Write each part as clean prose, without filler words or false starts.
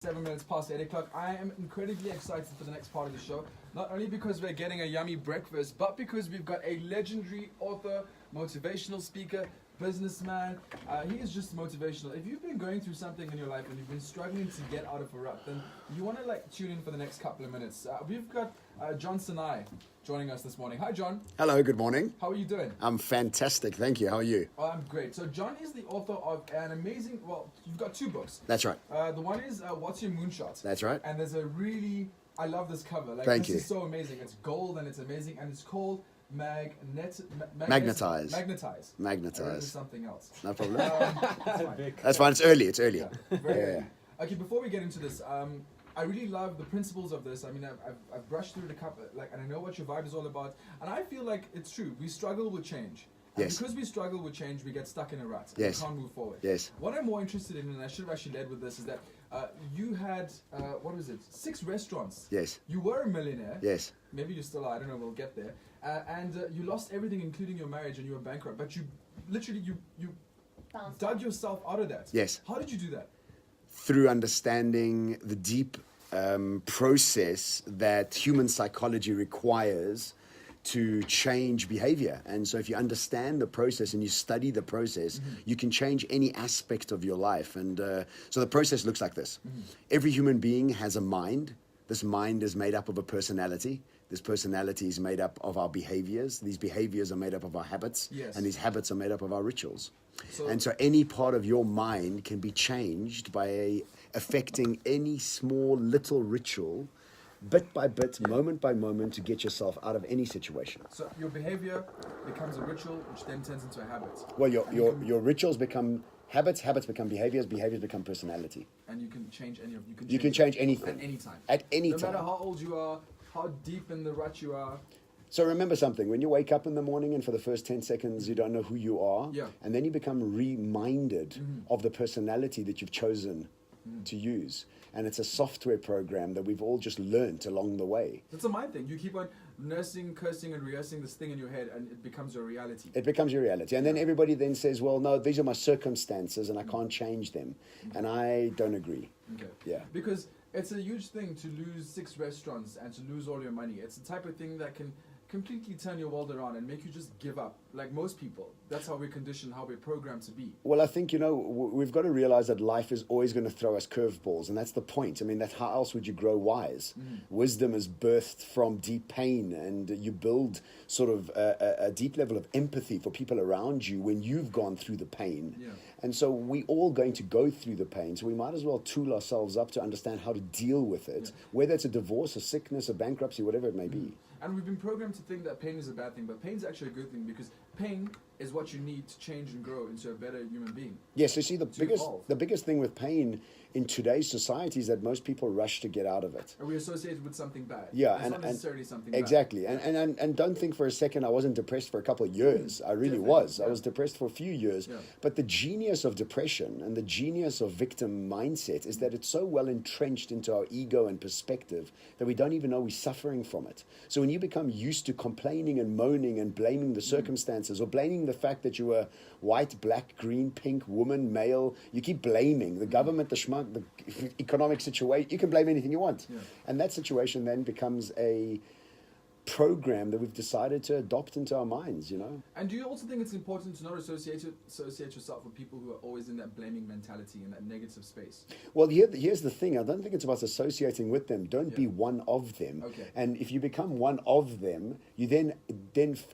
7 minutes past 8 o'clock. I am incredibly excited for the next part of the show. Not only because we're getting a yummy breakfast, but because we've got a legendary author, motivational speaker, businessman. He is just motivational. If you've been going through something in your life and you've been struggling to get out of a rut, then you want to tune in for the next couple of minutes. We've got John Sinai joining us this morning. Hi, John. Hello, good morning. How are you doing? I'm fantastic, thank you. How are you? Oh, I'm great. So John is the author of an amazing, you've got two books. That's right. The one is What's Your Moonshot? That's right. And there's I love this cover. Thank you. This is so amazing. It's gold and it's amazing, and it's called Magnetize. Magnetize. Magnetize. Or is it something else? No problem. Fine. That's fine. It's early. It's early. Yeah, very early. Okay, before we get into this, I really love the principles of this. I mean, I've brushed through the cup, and I know what your vibe is all about. And I feel like it's true. We struggle with change. And Yes. because we struggle with change, we get stuck in a rut. Yes. We can't move forward. Yes. What I'm more interested in, and I should have actually led with this, is that you had, 6 restaurants. Yes. You were a millionaire. Yes. Maybe you still are, I don't know, we'll get there. And you lost everything, including your marriage, and you were bankrupt. But you literally, you dug yourself out of that. Yes. How did you do that? Through understanding the deep process that human psychology requires to change behavior. And so if you understand the process and you study the process, you can change any aspect of your life. And so the process looks like this. Every human being has a mind. This mind is made up of a personality. This personality is made up of our behaviors. These behaviors are made up of our habits. Yes. And these habits are made up of our rituals. So, And so any part of your mind can be changed by affecting any small little ritual, bit by bit, moment by moment, to get yourself out of any situation. so your behavior becomes a ritual, which then turns into a habit. Well, your rituals become habits, habits become behaviors, behaviors become personality. And you can change any of You can change anything. at any time. At any no time. matter how old you are, how deep in the rut you are. So remember something, when you wake up in the morning and for the first 10 seconds you don't know who you are, Yeah. and then you become reminded of the personality that you've chosen to use. And it's a software program that we've all just learnt along the way. It's a mind thing. You keep on nursing, cursing, and rehearsing this thing in your head, and it becomes your reality. It becomes your reality. And then everybody then says, well, no, these are my circumstances and I can't change them. And I don't agree. Okay. Yeah. Because it's a huge thing to lose 6 restaurants and to lose all your money. It's the type of thing that can completely turn your world around and make you just give up. Like most people. That's how we're conditioned, how we're programmed to be. Well, I think, we've got to realize that life is always going to throw us curveballs, and that's the point. I mean, how else would you grow wise? Wisdom is birthed from deep pain, and you build sort of a deep level of empathy for people around you when you've gone through the pain. Yeah. And so we're all going to go through the pain, so we might as well tool ourselves up to understand how to deal with it, whether it's a divorce, a sickness, a bankruptcy, whatever it may be. And we've been programmed to think that pain is a bad thing, but pain is actually a good thing because pain is what you need to change and grow into a better human being. Yes, you see, the evolve. biggest thing with pain in today's society is that most people rush to get out of it. And we associate it with something bad. Yeah, it's and not necessarily something exactly. bad. And don't think for a second I wasn't depressed for a couple of years. I really Definitely, was. yeah. I was depressed for a few years. Yeah. But the genius of depression and the genius of victim mindset is that it's so well entrenched into our ego and perspective that we don't even know we're suffering from it. So when you become used to complaining and moaning and blaming the circumstances or blaming the fact that you were white, black, green, pink, woman, male, you keep blaming the government, the schmuck, the economic situation. You can blame anything you want. Yeah. And that situation then becomes a program that we've decided to adopt into our minds, And do you also think it's important to not associate yourself with people who are always in that blaming mentality, in that negative space? Well, here's the thing. I don't think it's about associating with them. Don't be Yeah. one of them. Okay. And if you become one of them, you then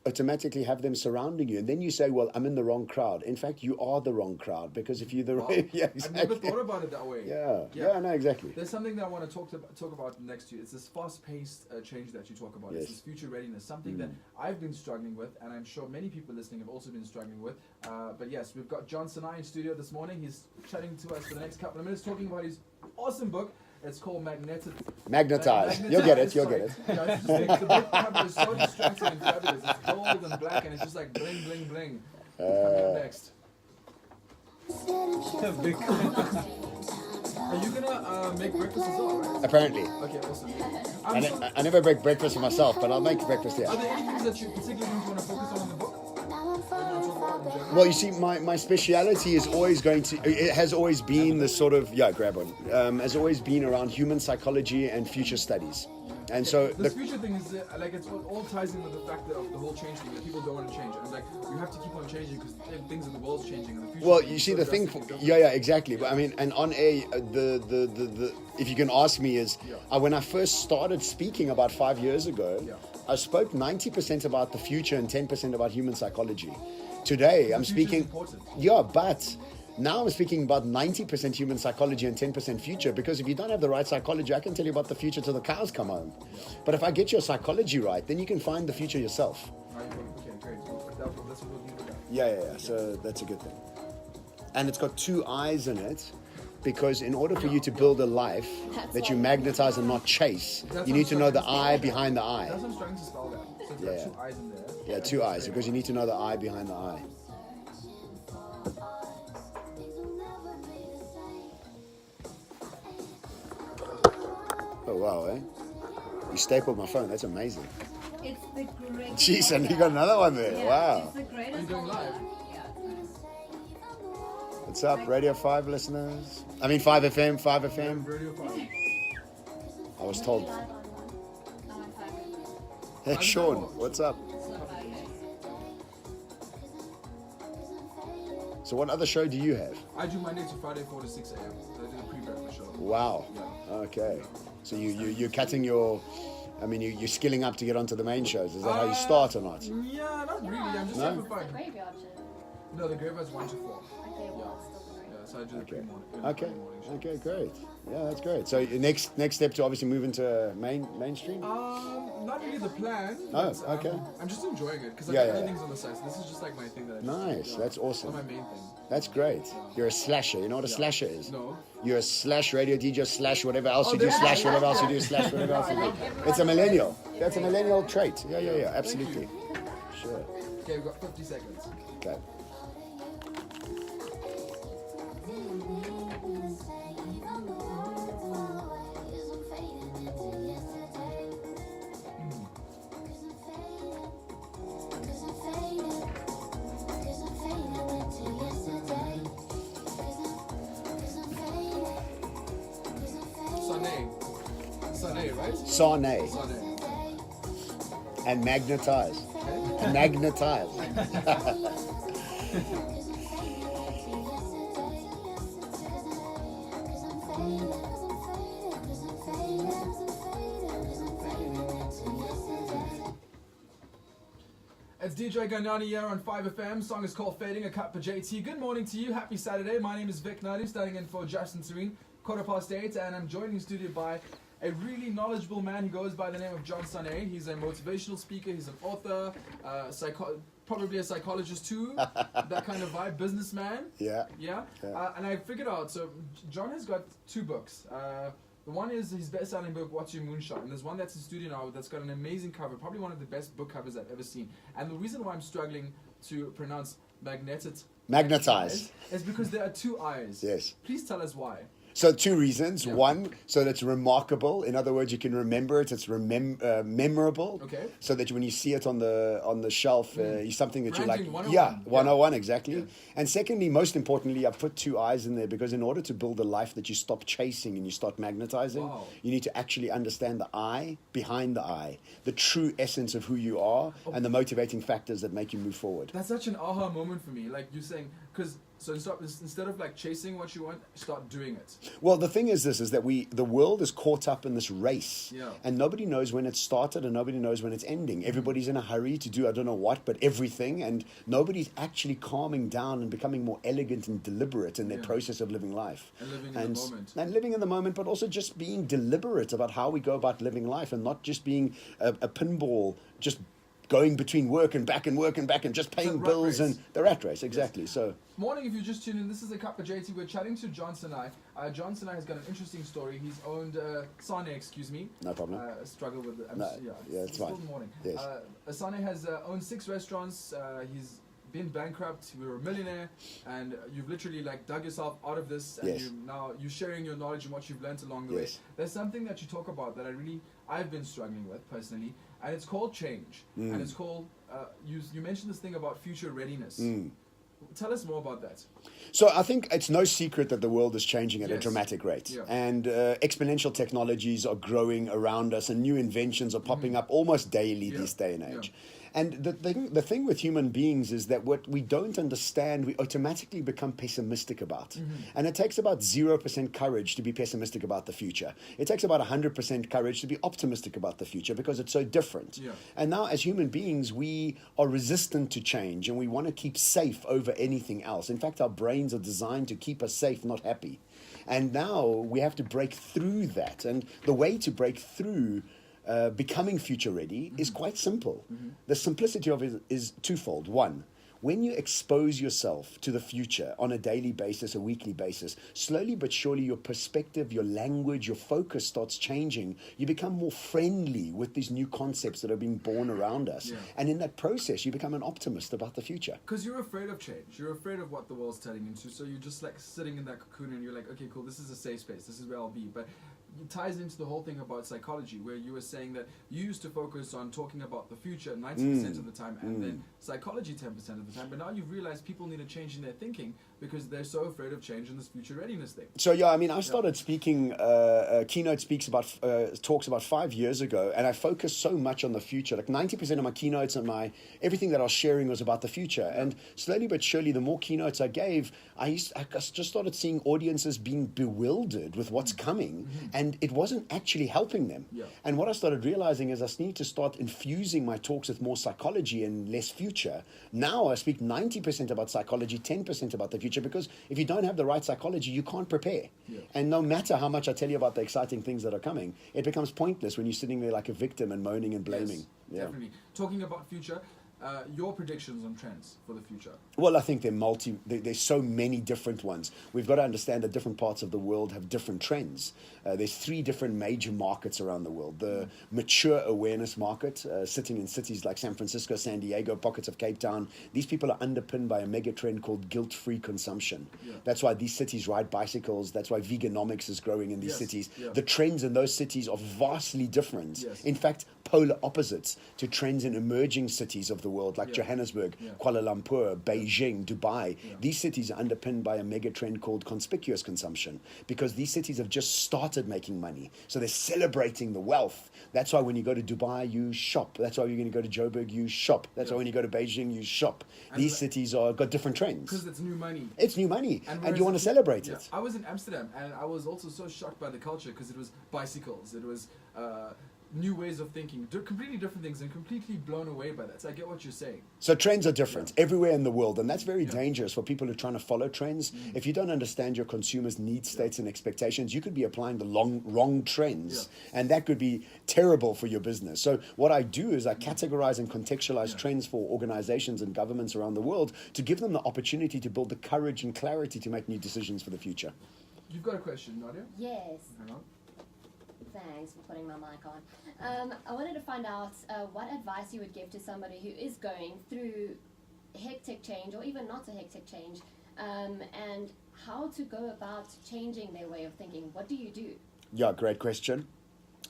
automatically have them surrounding you. And then you say, well, I'm in the wrong crowd. In fact, you are the wrong crowd because if you're the Wow. right... Yeah, I've exactly. never thought about it that way. Yeah, no, exactly. There's something that I want to talk about next to you. It's this fast-paced change that you talk about. Yes. It's this future readiness, something that I've been struggling with, and I'm sure many people listening have also been struggling with. But yes, we've got John Sinai in studio this morning. He's chatting to us for the next couple of minutes, talking about his awesome book. It's called Magnetize. You'll get it. You'll get it. Yeah, it's just the book cover is so distracting and fabulous. It's gold and black, and it's just like bling, bling, bling. Coming up next. Are you gonna make breakfast as well, right? Apparently. Okay, awesome. I never break breakfast for myself, but I'll make breakfast here. Are there any things that you particularly want to focus on in the book? Or you want to talk about in general? Well, you see, my speciality is always going to, it has always been the sort of, yeah, grab one, has always been around human psychology and future studies. And so, This future thing is like it's all ties in with the fact that of the whole change thing. That people don't want to change, and like we have to keep on changing because things in the world's changing. And the future well, thing you is see, so the thing, drastically different. yeah, exactly. But I mean, and on air, the if you can ask me, is when I first started speaking about 5 years ago, I spoke 90% about the future and 10% about human psychology. Today, I'm future's speaking, important. yeah, but now I'm speaking about 90% human psychology and 10% future, because if you don't have the right psychology, I can tell you about the future till the cows come home. But if I get your psychology right, then you can find the future yourself. Right, okay, great. That's what we'll do with that. Yeah. So that's a good thing. And it's got 2 eyes in it, because in order for you to build a life that you magnetize and not chase, you need to know the eye behind the eye. That's what I'm trying to spell that. So it's got 2 eyes in there. Yeah, 2 eyes, because you need to know the eye behind the eye. Oh, wow, eh? You stapled my phone. That's amazing. It's the greatest. Jeez, and you got another one there. Yeah, Wow. It's the greatest. Are you doing live? Yeah. What's up, Radio 5 listeners? I mean, 5FM, 5FM. Radio 5. I was told. Live on one. No, I'm fine. Hey, Sean, what's up? It's not bad. So what other show do you have? I do Monday to Friday, 4 to 6 a.m. So I do the pre-breakfast show. Wow. Yeah. Okay. So you're cutting your, I mean, you're skilling up to get onto the main shows. Is that how you start or not? Yeah, not really. I'm just No? here for fun. Graveyard shift. No, the graveyard's 1 to 4. Okay, well, it's still the Yeah, so I do the Okay. pre-morning. Okay. morning show. Okay, great. Yeah, that's great. So your next step to obviously move into mainstream? Not really the plan. Oh, but, okay. I'm just enjoying it because Yeah, other yeah. things on the side. So this is just like my thing that I just Nice. That's awesome. Not my main thing. That's great. You're a slasher. You know what a slasher is? No. You're a slash radio DJ slash whatever else Oh, you do, there- slash whatever else you do, slash whatever else you do. It's a millennial. That's a millennial trait. Yeah. Absolutely. Sure. Okay, we've got 50 seconds. Okay. Sunday, right? Sarnay. Sunday. And magnetize. Magnetize. It's DJ Ganyani here on 5FM. Song is called Fading, a cut for JT. Good morning to you. Happy Saturday. My name is Vic Nadu, standing in for Justin Serene, 8:15, and I'm joined in the studio by a really knowledgeable man. He goes by the name of John Sane. He's a motivational speaker. He's an author, probably a psychologist too. That kind of vibe. Businessman. Yeah. Yeah. Yeah. And I figured out. So John has got 2 books. The one is his best-selling book, What's Your Moonshot? And there's one that's in studio now that's got an amazing cover, probably one of the best book covers I've ever seen. And the reason why I'm struggling to pronounce Magnetize. is because there are 2 eyes. Yes. Please tell us why. So 2 reasons. Yeah. One, so that it's remarkable. In other words, you can remember it. It's memorable. Okay. So that when you see it on the shelf, it's something that Branding you like. 101. Yeah, 101 Yeah. exactly. Yeah. And secondly, most importantly, I've put 2 eyes in there because in order to build a life that you stop chasing and you start magnetizing, Wow. you need to actually understand the eye behind the eye, the true essence of who you are, and the motivating factors that make you move forward. That's such an aha moment for me. Like you saying, because instead of like chasing what you want, start doing it. Well, the thing is this, is that the world is caught up in this race. Yeah. And nobody knows when it started and nobody knows when it's ending. Everybody's in a hurry to do I don't know what, but everything. And nobody's actually calming down and becoming more elegant and deliberate in their Yeah. process of living life. And living in the moment. And living in the moment, but also just being deliberate about how we go about living life and not just being a pinball, just going between work and back and just paying rat bills race. and the rat race. Exactly. So Morning, if you just tuned in, this is a cup of JT. We're chatting to John Sinai. John Sinai has got an interesting story. He's owned Sane, excuse me. No problem. Struggle with it. No, yeah, it's still fine. the morning. Yes. Sane has owned 6 restaurants. He's been bankrupt. We were a millionaire, and you've literally like dug yourself out of this, and Yes. you're sharing your knowledge and what you've learned along the way. Yes. There's something that you talk about that I've been struggling with personally, and it's called change, and it's called you mentioned this thing about future readiness. Tell us more about that. So I think it's no secret that the world is changing at a Yes. dramatic rate, Yeah. and exponential technologies are growing around us, and new inventions are popping up almost daily Yeah. this day and Yeah. age. And the thing with human beings is that what we don't understand, we automatically become pessimistic about. And it takes about 0% courage to be pessimistic about the future. It takes about 100% courage to be optimistic about the future because it's so different. Yeah. And now, as human beings, we are resistant to change and we want to keep safe over anything else. In fact, our brains are designed to keep us safe, not happy. And now we have to break through that. And the way to break through becoming future ready is quite simple. The simplicity of it is twofold. One, when you expose yourself to the future on a daily basis, a weekly basis, slowly but surely your perspective, your language, your focus starts changing. You become more friendly with these new concepts that are being born around us. Yeah. And in that process, you become an optimist about the future. Because you're afraid of change. You're afraid of what the world's turning into. So you're just like sitting in that cocoon and you're like, okay, cool, this is a safe space. This is where I'll be. But it ties into the whole thing about psychology, where you were saying that you used to focus on talking about the future 90% of the time and then psychology 10% of the time. But now you've realized people need a change in their thinking because they're so afraid of change in this future readiness thing. So yeah, I mean, I started speaking, keynote talks about 5 years ago, and I focused so much on the future. Like 90% of my keynotes and everything that I was sharing was about the future. And slowly but surely, the more keynotes I gave, I just started seeing audiences being bewildered with what's coming, and it wasn't actually helping them. Yeah. And what I started realizing is I need to start infusing my talks with more psychology and less future. Now I speak 90% about psychology, 10% about the future, because if you don't have the right psychology, you can't prepare. Yeah. And no matter how much I tell you about the exciting things that are coming, it becomes pointless when you're sitting there like a victim and moaning and blaming. Yes, definitely. Talking about future, your predictions on trends for the future. Well, I think there's so many different ones. We've got to understand that different parts of the world have different trends. There's 3 different major markets around the world. The mature awareness market, sitting in cities like San Francisco, San Diego, pockets of Cape Town. These people are underpinned by a mega trend called guilt-free consumption. Yeah. That's why these cities ride bicycles. That's why veganomics is growing in these Yes, cities. yeah. The trends in those cities are vastly different. Yes. In fact, polar opposites to trends in emerging cities of the world like Yeah. Johannesburg, Yeah. Kuala Lumpur, Beijing, Dubai. Yeah. These cities are underpinned by a mega trend called conspicuous consumption because these cities have just started making money. So they're celebrating the wealth. That's why when you go to Dubai, you shop. That's why you're going to go to Joburg, you shop. That's Yeah. why when you go to Beijing, you shop. And These cities are got different trends. Because it's new money. It's new money, and whereas you want to if celebrate yeah, it. I was in Amsterdam and I was also so shocked by the culture because it was bicycles, it was new ways of thinking, completely different things, and completely blown away by that. So I get what you're saying. So trends are different everywhere in the world, and that's very Yeah. dangerous for people who are trying to follow trends. If you don't understand your consumers' needs, states, and expectations, you could be applying the wrong trends, and that could be terrible for your business. So what I do is I categorize and contextualize trends for organizations and governments around the world to give them the opportunity to build the courage and clarity to make new decisions for the future. You've got a question, Nadia? Yes. Hang on. Thanks for putting my mic on. I wanted to find out what advice you would give to somebody who is going through hectic change or even not a hectic change, and how to go about changing their way of thinking. What do you do? Yeah, great question.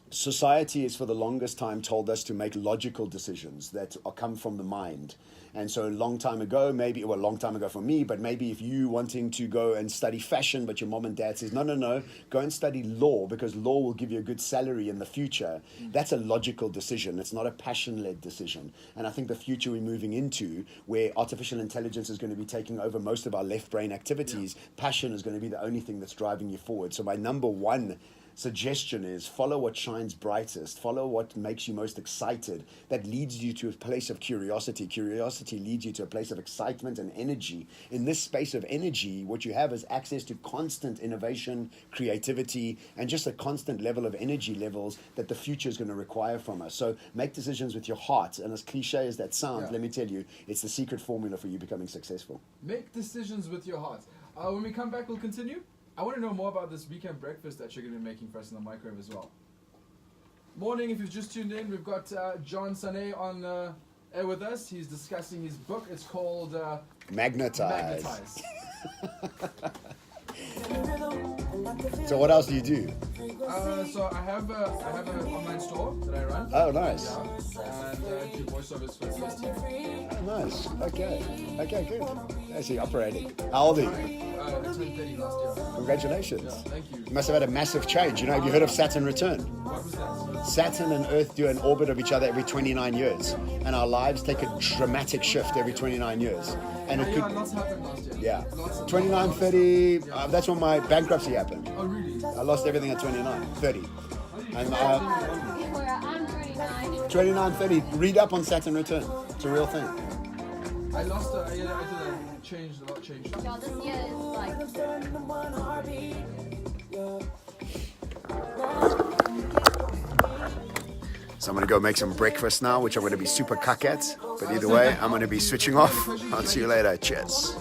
Society has for the longest time told us to make logical decisions that come from the mind. And so a long time ago, a long time ago for me, but maybe if you wanting to go and study fashion, but your mom and dad says, no, go and study law because law will give you a good salary in the future. That's a logical decision. It's not a passion-led decision. And I think the future we're moving into, where artificial intelligence is going to be taking over most of our left brain activities, passion is going to be the only thing that's driving you forward. So my number one suggestion is follow what shines brightest, follow what makes you most excited. That leads you to a place of curiosity. Curiosity leads you to a place of excitement and energy. In this space of energy, what you have is access to constant innovation, creativity, and just a constant level of energy levels that the future is going to require from us. So make decisions with your heart. And as cliche as that sounds, let me tell you, it's the secret formula for you becoming successful. Make decisions with your heart. When we come back, we'll continue. I want to know more about this weekend breakfast that you're going to be making for us in the microwave as well. Morning, if you've just tuned in, we've got John Sané on air with us. He's discussing his book. It's called Magnetize. Magnetize. So what else do you do? So I have an online store that I run. Oh, nice. Yeah, and do voiceovers for the first team. Oh, nice. Okay, good. Actually operating. How old are you? I turned 30 last year. Congratulations. Yeah, thank you. You must have had a massive change. You know, have you heard of Saturn return? What was that? Saturn and Earth do an orbit of each other every 29 years, and our lives take a dramatic shift every 29 years. And it Yeah, could, lots happened last year. yeah, Lots. 29, 30. That's when my bankruptcy happened. Oh, really? I lost everything at 29, 30. And Where I'm 29. 29, 30. Read up on Saturn return. It's a real thing. I lost I did a change, a lot changed. Yeah, this year is like. So I'm going to go make some breakfast now, which I'm going to be super cuck at. But either way, I'm going to be switching off. I'll see you later. Cheers.